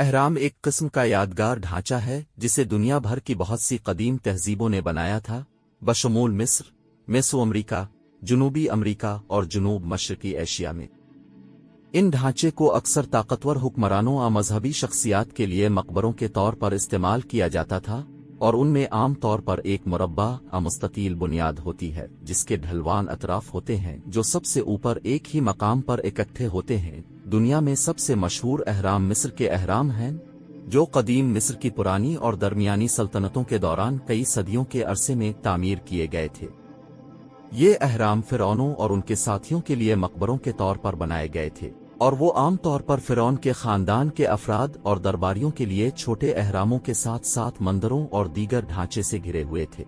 اہرام ایک قسم کا یادگار ڈھانچہ ہے جسے دنیا بھر کی بہت سی قدیم تہذیبوں نے بنایا تھا، بشمول مصر، میسو امریکہ، جنوبی امریکہ اور جنوب مشرقی ایشیا میں۔ ان ڈھانچے کو اکثر طاقتور حکمرانوں اور مذہبی شخصیات کے لیے مقبروں کے طور پر استعمال کیا جاتا تھا، اور ان میں عام طور پر ایک مربع یا مستطیل بنیاد ہوتی ہے جس کے ڈھلوان اطراف ہوتے ہیں جو سب سے اوپر ایک ہی مقام پر اکٹھے ہوتے ہیں۔ دنیا میں سب سے مشہور اہرام مصر کے اہرام ہیں، جو قدیم مصر کی پرانی اور درمیانی سلطنتوں کے دوران کئی صدیوں کے عرصے میں تعمیر کیے گئے تھے۔ یہ اہرام فرعونوں اور ان کے ساتھیوں کے لیے مقبروں کے طور پر بنائے گئے تھے، اور وہ عام طور پر فرعون کے خاندان کے افراد اور درباریوں کے لیے چھوٹے اہراموں کے ساتھ ساتھ مندروں اور دیگر ڈھانچے سے گھرے ہوئے تھے۔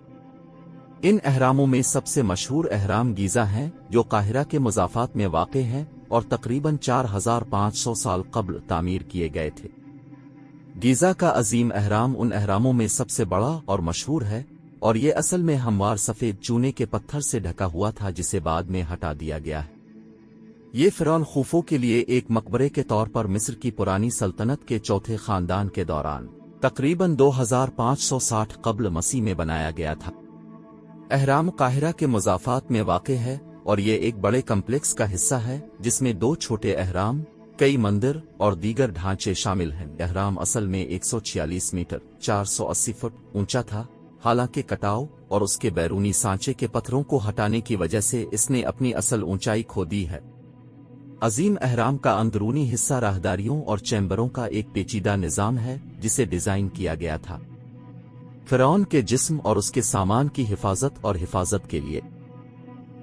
ان اہراموں میں سب سے مشہور اہرام گیزا ہیں، جو قاہرہ کے مضافات میں واقع ہیں اور تقریباً 4500 سال قبل تعمیر کیے گئے تھے۔ گیزا کا عظیم اہرام ان اہراموں میں سب سے بڑا اور مشہور ہے، اور یہ اصل میں ہموار سفید چونے کے پتھر سے ڈھکا ہوا تھا جسے بعد میں ہٹا دیا گیا ہے۔ یہ فرعون خوفو کے لیے ایک مقبرے کے طور پر مصر کی پرانی سلطنت کے چوتھے خاندان کے دوران تقریباً 2560 قبل مسیح میں بنایا گیا تھا۔ اہرام قاہرہ کے مضافات میں واقع ہے، اور یہ ایک بڑے کمپلیکس کا حصہ ہے جس میں 2 چھوٹے اہرام، کئی مندر اور دیگر ڈھانچے شامل ہیں۔ اہرام اصل میں 146 میٹر 480 فٹ اونچا تھا، حالانکہ کٹاؤ اور اس کے بیرونی سانچے کے پتھروں کو ہٹانے کی وجہ سے اس نے اپنی اصل اونچائی کھو دی ہے۔ عظیم اہرام کا اندرونی حصہ راہداریوں اور چیمبروں کا ایک پیچیدہ نظام ہے جسے ڈیزائن کیا گیا تھا فرعون کے جسم اور اس کے سامان کی حفاظت کے لیے۔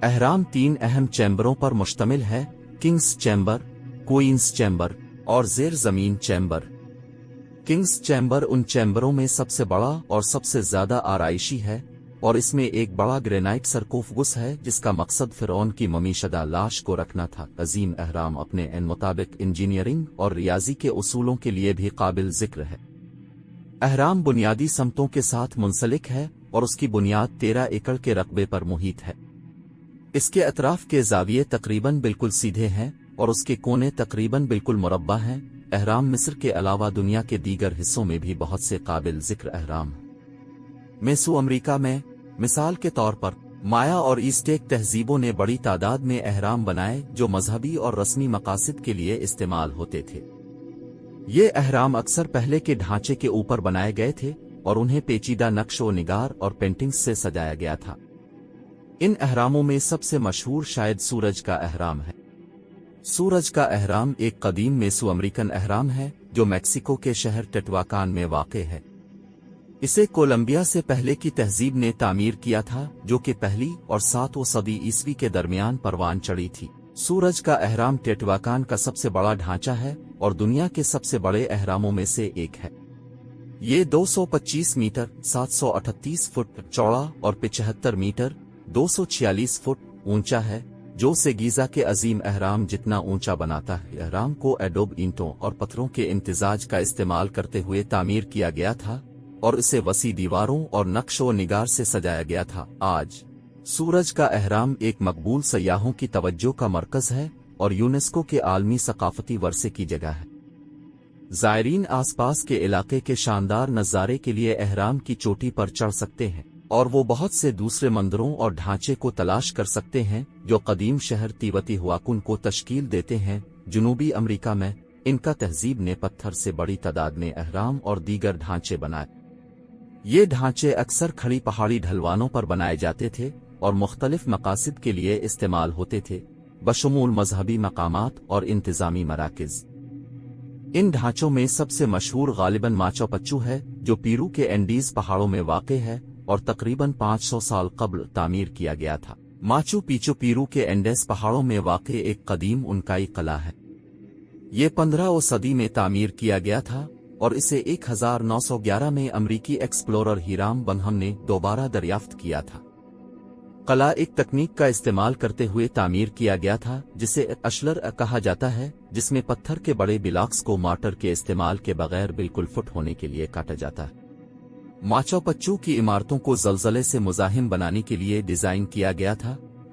اہرام 3 اہم چیمبروں پر مشتمل ہے: کنگز چیمبر، کوئینز چیمبر اور زیر زمین چیمبر۔ کنگز چیمبر ان چیمبروں میں سب سے بڑا اور سب سے زیادہ آرائشی ہے، اور اس میں ایک بڑا گرینائٹ سرکوفگس ہے جس کا مقصد فرعون کی ممی شدہ لاش کو رکھنا تھا۔ عظیم اہرام اپنے عین مطابق انجینئرنگ اور ریاضی کے اصولوں کے لیے بھی قابل ذکر ہے۔ اہرام بنیادی سمتوں کے ساتھ منسلک ہے اور اس کی بنیاد 13 ایکڑ کے رقبے پر محیط ہے۔ اس کے اطراف کے زاویے تقریباً بالکل سیدھے ہیں اور اس کے کونے تقریباً بالکل مربع ہیں۔ اہرام مصر کے علاوہ دنیا کے دیگر حصوں میں بھی بہت سے قابل ذکر اہرام ہیں۔ میسو امریکہ میں مثال کے طور پر مایا اور ایزٹیک تہذیبوں نے بڑی تعداد میں اہرام بنائے جو مذہبی اور رسمی مقاصد کے لیے استعمال ہوتے تھے۔ یہ اہرام اکثر پہلے کے ڈھانچے کے اوپر بنائے گئے تھے اور انہیں پیچیدہ نقش و نگار اور پینٹنگز سے سجایا گیا تھا۔ ان اہراموں میں سب سے مشہور شاید سورج کا اہرام ہے۔ سورج کا اہرام ایک قدیم میسو امریکن اہرام ہے جو میکسیکو کے شہر ٹیٹواکان میں واقع ہے۔ اسے کولمبیا سے پہلے کی تہذیب نے تعمیر کیا تھا، جو کہ 1 اور 7 صدی عیسوی کے درمیان پروان چڑھی تھی۔ سورج کا اہرام ٹیٹواکان کا سب سے بڑا ڈھانچہ ہے اور دنیا کے سب سے بڑے اہراموں میں سے ایک ہے۔ یہ 225 میٹر 738 فٹ چوڑا اور 75 میٹر 246 فٹ اونچا ہے، جو اسے گیزا کے عظیم اہرام جتنا اونچا بناتا ہے۔ اہرام کو ایڈوب اینٹوں اور پتھروں کے امتزاج کا استعمال کرتے ہوئے تعمیر کیا گیا تھا اور اسے وسیع دیواروں اور نقش و نگار سے سجایا گیا تھا۔ آج سورج کا اہرام ایک مقبول سیاحوں کی توجہ کا مرکز ہے اور یونیسکو کے عالمی ثقافتی ورثے کی جگہ ہے۔ زائرین آس پاس کے علاقے کے شاندار نظارے کے لیے اہرام کی چوٹی پر چڑھ سکتے ہیں، اور وہ بہت سے دوسرے مندروں اور ڈھانچے کو تلاش کر سکتے ہیں جو قدیم شہر تیوتی ہواکن کو تشکیل دیتے ہیں۔ جنوبی امریکہ میں انکا تہذیب نے پتھر سے بڑی تعداد میں اہرام اور دیگر ڈھانچے بنائے۔ یہ ڈھانچے اکثر کھڑی پہاڑی ڈھلوانوں پر بنائے جاتے تھے اور مختلف مقاصد کے لیے استعمال ہوتے تھے، بشمول مذہبی مقامات اور انتظامی مراکز۔ ان ڈھانچوں میں سب سے مشہور غالباً ماچو پچو ہے، جو پیرو کے اینڈیز پہاڑوں میں واقع ہے اور تقریباً 500 سال قبل تعمیر کیا گیا تھا۔ ماچو پیچو پیرو کے اینڈیز پہاڑوں میں واقع ایک قدیم انکائی قلعہ ہے۔ یہ 15ویں صدی میں تعمیر کیا گیا تھا اور اسے 1911 میں امریکی ایکسپلورر ہیرام بنہم نے دوبارہ دریافت کیا تھا۔ قلعہ ایک تکنیک کا استعمال کرتے ہوئے تعمیر کیا گیا تھا جسے اشلر کہا جاتا ہے، جس میں پتھر کے بڑے بلاکس کو مارٹر کے استعمال کے بغیر بالکل فٹ ہونے کے لیے کاٹا جاتا ہے۔ ماچو پچو کی عمارتوں کو زلزلے سے مزاحم بنانے کے لیے ڈیزائن کیا گیا تھا،